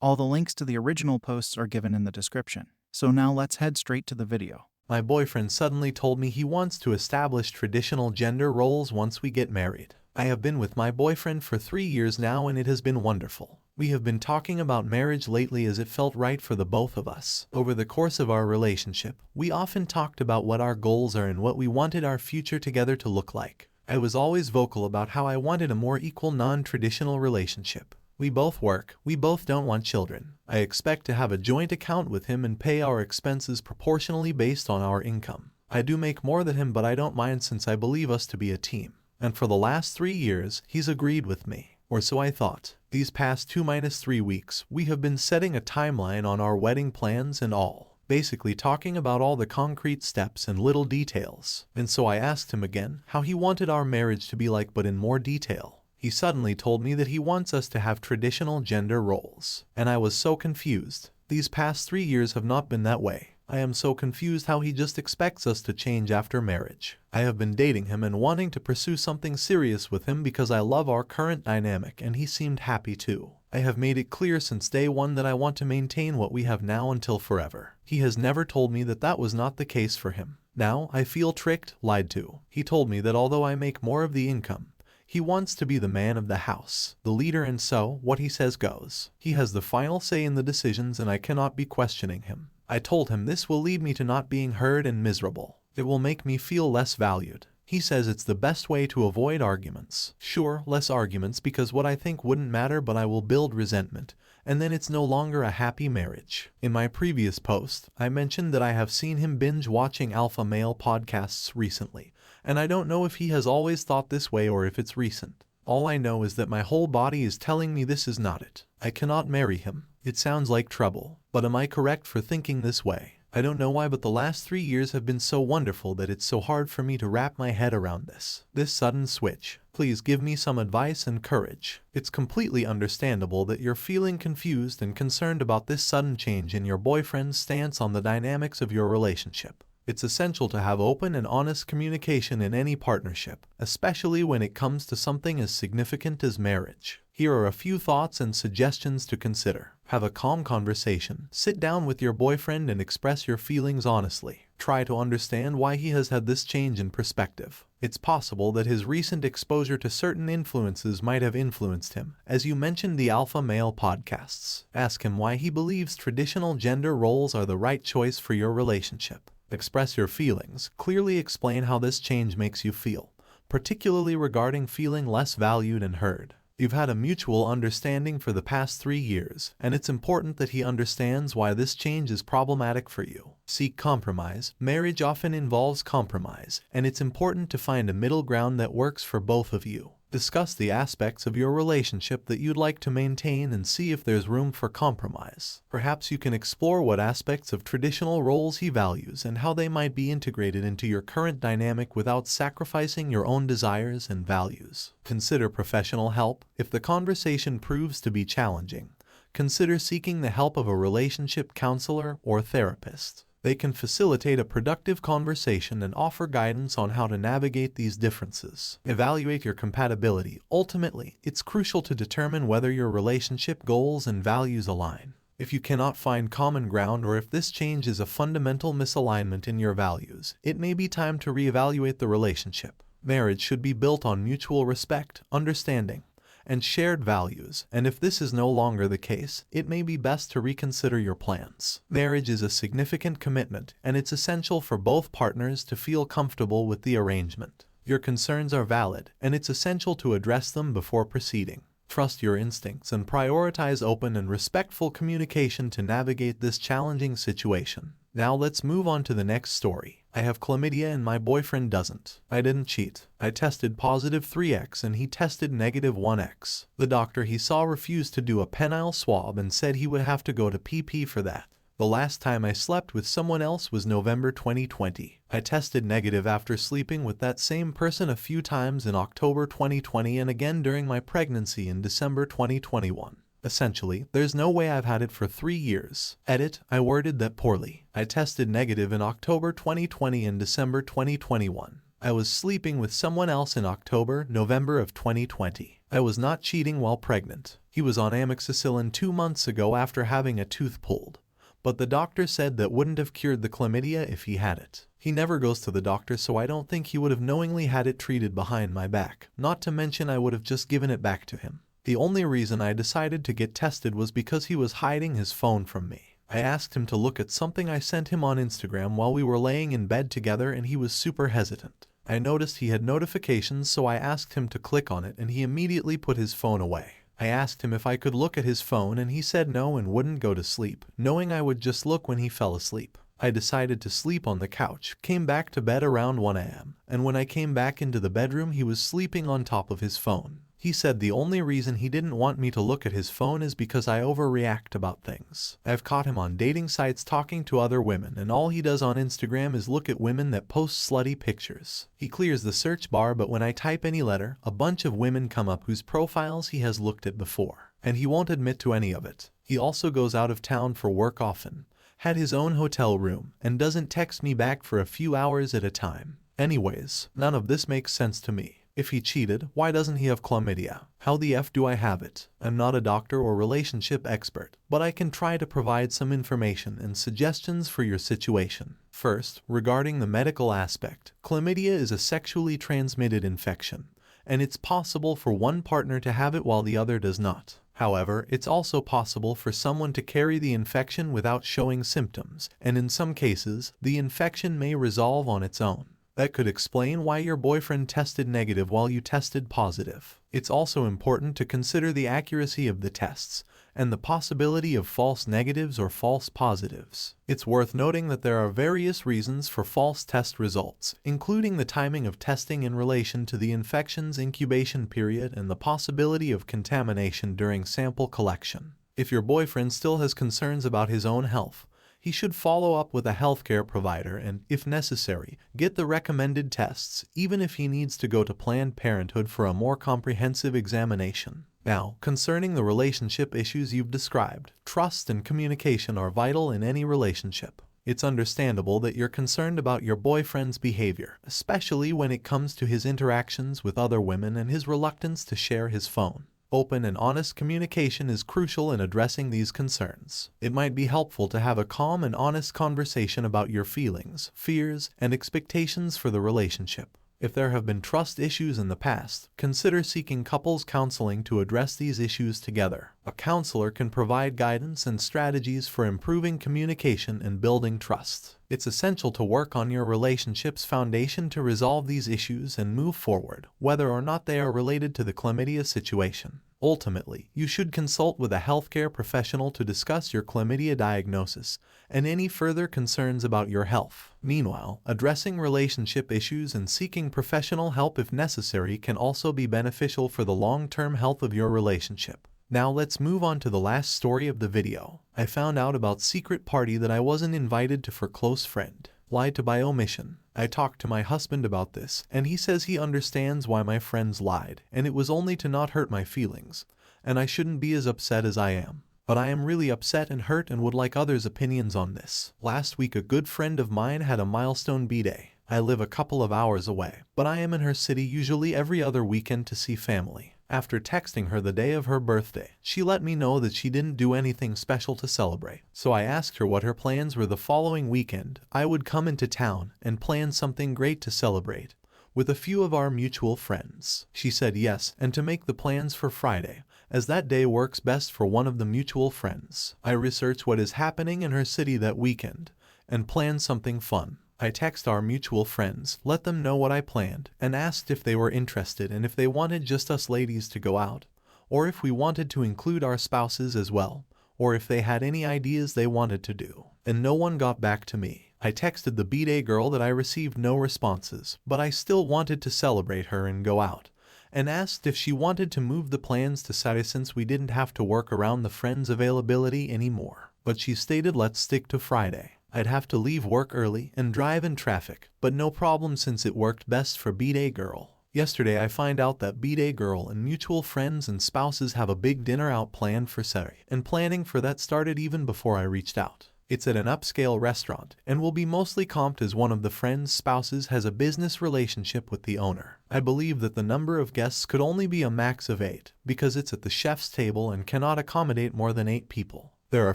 All the links to the original posts are given in the description. So now let's head straight to the video. My boyfriend suddenly told me he wants to establish traditional gender roles once we get married. I have been with my boyfriend for 3 years now and it has been wonderful. We have been talking about marriage lately as it felt right for the both of us. Over the course of our relationship, we often talked about what our goals are and what we wanted our future together to look like. I was always vocal about how I wanted a more equal, non-traditional relationship. We both work, we both don't want children. I expect to have a joint account with him and pay our expenses proportionally based on our income. I do make more than him, but I don't mind since I believe us to be a team. And for the last 3 years, he's agreed with me. Or so I thought. These past 2-3 weeks, we have been setting a timeline on our wedding plans and all. Basically talking about all the concrete steps and little details. And so I asked him again how he wanted our marriage to be like, but in more detail. He suddenly told me that he wants us to have traditional gender roles. And I was so confused. These past 3 years have not been that way. I am so confused how he just expects us to change after marriage. I have been dating him and wanting to pursue something serious with him because I love our current dynamic and he seemed happy too. I have made it clear since day one that I want to maintain what we have now until forever. He has never told me that that was not the case for him. Now I feel tricked, lied to. He told me that although I make more of the income, he wants to be the man of the house, the leader, and so what he says goes. He has the final say in the decisions and I cannot be questioning him. I told him this will lead me to not being heard and miserable. It will make me feel less valued. He says it's the best way to avoid arguments. Sure, less arguments because what I think wouldn't matter, but I will build resentment, and then it's no longer a happy marriage. In my previous post, I mentioned that I have seen him binge watching alpha male podcasts recently, and I don't know if he has always thought this way or if it's recent. All I know is that my whole body is telling me this is not it. I cannot marry him. It sounds like trouble, but am I correct for thinking this way? I don't know why, but the last 3 years have been so wonderful that it's so hard for me to wrap my head around this sudden switch. Please give me some advice and courage. It's completely understandable that you're feeling confused and concerned about this sudden change in your boyfriend's stance on the dynamics of your relationship. It's essential to have open and honest communication in any partnership, especially when it comes to something as significant as marriage. Here are a few thoughts and suggestions to consider. Have a calm conversation. Sit down with your boyfriend and express your feelings honestly. Try to understand why he has had this change in perspective. It's possible that his recent exposure to certain influences might have influenced him. As you mentioned the alpha male podcasts, ask him why he believes traditional gender roles are the right choice for your relationship. Express your feelings. Clearly explain how this change makes you feel, particularly regarding feeling less valued and heard. You've had a mutual understanding for the past 3 years, and it's important that he understands why this change is problematic for you. Seek compromise. Marriage often involves compromise, and it's important to find a middle ground that works for both of you. Discuss the aspects of your relationship that you'd like to maintain and see if there's room for compromise. Perhaps you can explore what aspects of traditional roles he values and how they might be integrated into your current dynamic without sacrificing your own desires and values. Consider professional help. If the conversation proves to be challenging, consider seeking the help of a relationship counselor or therapist. They can facilitate a productive conversation and offer guidance on how to navigate these differences. Evaluate your compatibility. Ultimately, it's crucial to determine whether your relationship goals and values align. If you cannot find common ground or if this change is a fundamental misalignment in your values, it may be time to reevaluate the relationship. Marriage should be built on mutual respect, understanding, and shared values, and if this is no longer the case, it may be best to reconsider your plans. Marriage is a significant commitment, and it's essential for both partners to feel comfortable with the arrangement. Your concerns are valid, and it's essential to address them before proceeding. Trust your instincts and prioritize open and respectful communication to navigate this challenging situation. Now let's move on to the next story. I have chlamydia and my boyfriend doesn't. I didn't cheat. I tested positive 3x and he tested negative 1x. The doctor he saw refused to do a penile swab and said he would have to go to PP for that. The last time I slept with someone else was November 2020. I tested negative after sleeping with that same person a few times in October 2020 and again during my pregnancy in December 2021. Essentially, there's no way I've had it for 3 years. Edit, I worded that poorly. I tested negative in October 2020 and December 2021. I was sleeping with someone else in October, November of 2020. I was not cheating while pregnant. He was on amoxicillin 2 months ago after having a tooth pulled, but the doctor said that wouldn't have cured the chlamydia if he had it. He never goes to the doctor, so I don't think he would have knowingly had it treated behind my back. Not to mention I would have just given it back to him. The only reason I decided to get tested was because he was hiding his phone from me. I asked him to look at something I sent him on Instagram while we were laying in bed together, and he was super hesitant. I noticed he had notifications, so I asked him to click on it and he immediately put his phone away. I asked him if I could look at his phone and he said no and wouldn't go to sleep, knowing I would just look when he fell asleep. I decided to sleep on the couch, came back to bed around 1 a.m., and when I came back into the bedroom he was sleeping on top of his phone. He said the only reason he didn't want me to look at his phone is because I overreact about things. I've caught him on dating sites talking to other women, and all he does on Instagram is look at women that post slutty pictures. He clears the search bar, but when I type any letter, a bunch of women come up whose profiles he has looked at before, and he won't admit to any of it. He also goes out of town for work often, had his own hotel room, and doesn't text me back for a few hours at a time. Anyways, none of this makes sense to me. If he cheated, why doesn't he have chlamydia? How the F do I have it? I'm not a doctor or relationship expert, but I can try to provide some information and suggestions for your situation. First, regarding the medical aspect, chlamydia is a sexually transmitted infection, and it's possible for one partner to have it while the other does not. However, it's also possible for someone to carry the infection without showing symptoms, and in some cases, the infection may resolve on its own. That could explain why your boyfriend tested negative while you tested positive. It's also important to consider the accuracy of the tests and the possibility of false negatives or false positives. It's worth noting that there are various reasons for false test results, including the timing of testing in relation to the infection's incubation period and the possibility of contamination during sample collection. If your boyfriend still has concerns about his own health, he should follow up with a healthcare provider and, if necessary, get the recommended tests, even if he needs to go to Planned Parenthood for a more comprehensive examination. Now, concerning the relationship issues you've described, trust and communication are vital in any relationship. It's understandable that you're concerned about your boyfriend's behavior, especially when it comes to his interactions with other women and his reluctance to share his phone. Open and honest communication is crucial in addressing these concerns. It might be helpful to have a calm and honest conversation about your feelings, fears, and expectations for the relationship. If there have been trust issues in the past, consider seeking couples counseling to address these issues together. A counselor can provide guidance and strategies for improving communication and building trust. It's essential to work on your relationship's foundation to resolve these issues and move forward, whether or not they are related to the chlamydia situation. Ultimately, you should consult with a healthcare professional to discuss your chlamydia diagnosis and any further concerns about your health. Meanwhile, addressing relationship issues and seeking professional help if necessary can also be beneficial for the long-term health of your relationship. Now let's move on to the last story of the video. I found out about secret party that I wasn't invited to for close friend. Lied to by omission. I talked to my husband about this, and he says he understands why my friends lied, and it was only to not hurt my feelings, and I shouldn't be as upset as I am. But I am really upset and hurt and would like others' opinions on this. Last week a good friend of mine had a milestone B-day. I live a couple of hours away, but I am in her city usually every other weekend to see family. After texting her the day of her birthday, she let me know that she didn't do anything special to celebrate. So I asked her what her plans were the following weekend. I would come into town and plan something great to celebrate with a few of our mutual friends. She said yes, and to make the plans for Friday, as that day works best for one of the mutual friends. I research what is happening in her city that weekend and plan something fun. I text our mutual friends, let them know what I planned, and asked if they were interested and if they wanted just us ladies to go out, or if we wanted to include our spouses as well, or if they had any ideas they wanted to do. And no one got back to me. I texted the B-Day girl that I received no responses, but I still wanted to celebrate her and go out, and asked if she wanted to move the plans to Saturday since we didn't have to work around the friends' availability anymore. But she stated let's stick to Friday. I'd have to leave work early and drive in traffic, but no problem since it worked best for B-Day girl. Yesterday I find out that B-Day girl and mutual friends and spouses have a big dinner out planned for Saturday, and planning for that started even before I reached out. It's at an upscale restaurant and will be mostly comped as one of the friends' spouses has a business relationship with the owner. I believe that the number of guests could only be a max of 8 because it's at the chef's table and cannot accommodate more than 8 people. There are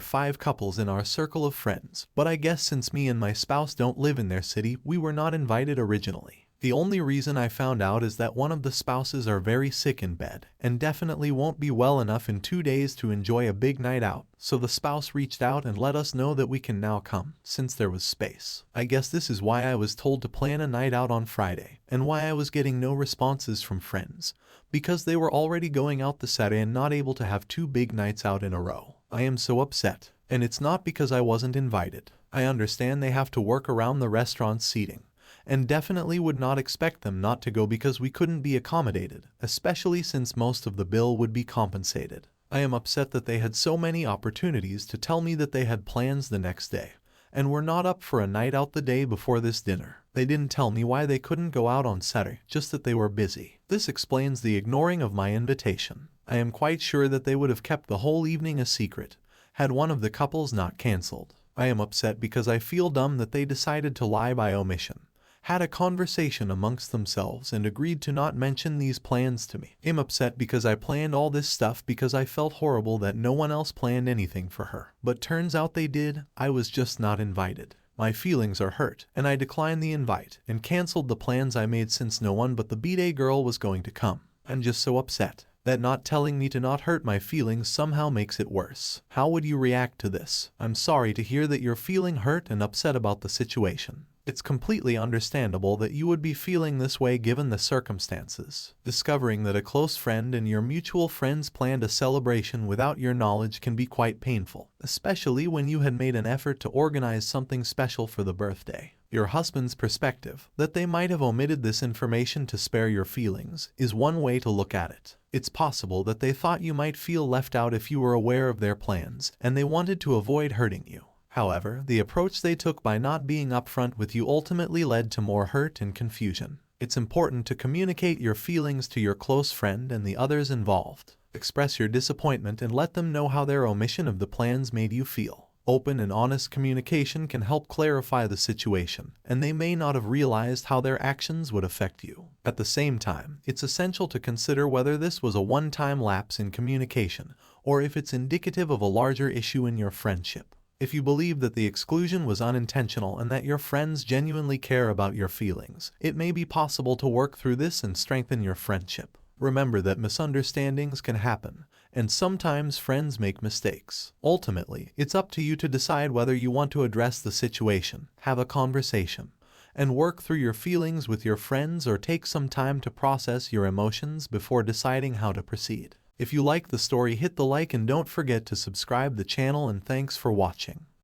5 couples in our circle of friends, but I guess since me and my spouse don't live in their city, we were not invited originally. The only reason I found out is that one of the spouses are very sick in bed and definitely won't be well enough in 2 days to enjoy a big night out, so the spouse reached out and let us know that we can now come, since there was space. I guess this is why I was told to plan a night out on Friday, and why I was getting no responses from friends, because they were already going out the Saturday and not able to have 2 big nights out in a row. I am so upset, and it's not because I wasn't invited. I understand they have to work around the restaurant's seating, and definitely would not expect them not to go because we couldn't be accommodated, especially since most of the bill would be compensated. I am upset that they had so many opportunities to tell me that they had plans the next day, and were not up for a night out the day before this dinner. They didn't tell me why they couldn't go out on Saturday, just that they were busy. This explains the ignoring of my invitation. I am quite sure that they would have kept the whole evening a secret, had one of the couples not cancelled. I am upset because I feel dumb that they decided to lie by omission, had a conversation amongst themselves and agreed to not mention these plans to me. I'm upset because I planned all this stuff because I felt horrible that no one else planned anything for her. But turns out they did. I was just not invited. My feelings are hurt, and I declined the invite and cancelled the plans I made since no one but the B-Day girl was going to come. I'm just so upset that not telling me to not hurt my feelings somehow makes it worse. How would you react to this? I'm sorry to hear that you're feeling hurt and upset about the situation. It's completely understandable that you would be feeling this way given the circumstances. Discovering that a close friend and your mutual friends planned a celebration without your knowledge can be quite painful, especially when you had made an effort to organize something special for the birthday. Your husband's perspective, that they might have omitted this information to spare your feelings, is one way to look at it. It's possible that they thought you might feel left out if you were aware of their plans, and they wanted to avoid hurting you. However, the approach they took by not being upfront with you ultimately led to more hurt and confusion. It's important to communicate your feelings to your close friend and the others involved. Express your disappointment and let them know how their omission of the plans made you feel. Open and honest communication can help clarify the situation, and they may not have realized how their actions would affect you. At the same time, it's essential to consider whether this was a one-time lapse in communication, or if it's indicative of a larger issue in your friendship. If you believe that the exclusion was unintentional and that your friends genuinely care about your feelings, it may be possible to work through this and strengthen your friendship. Remember that misunderstandings can happen, and sometimes friends make mistakes. Ultimately, it's up to you to decide whether you want to address the situation, have a conversation, and work through your feelings with your friends, or take some time to process your emotions before deciding how to proceed. If you like the story, hit the like and don't forget to subscribe the channel, and thanks for watching.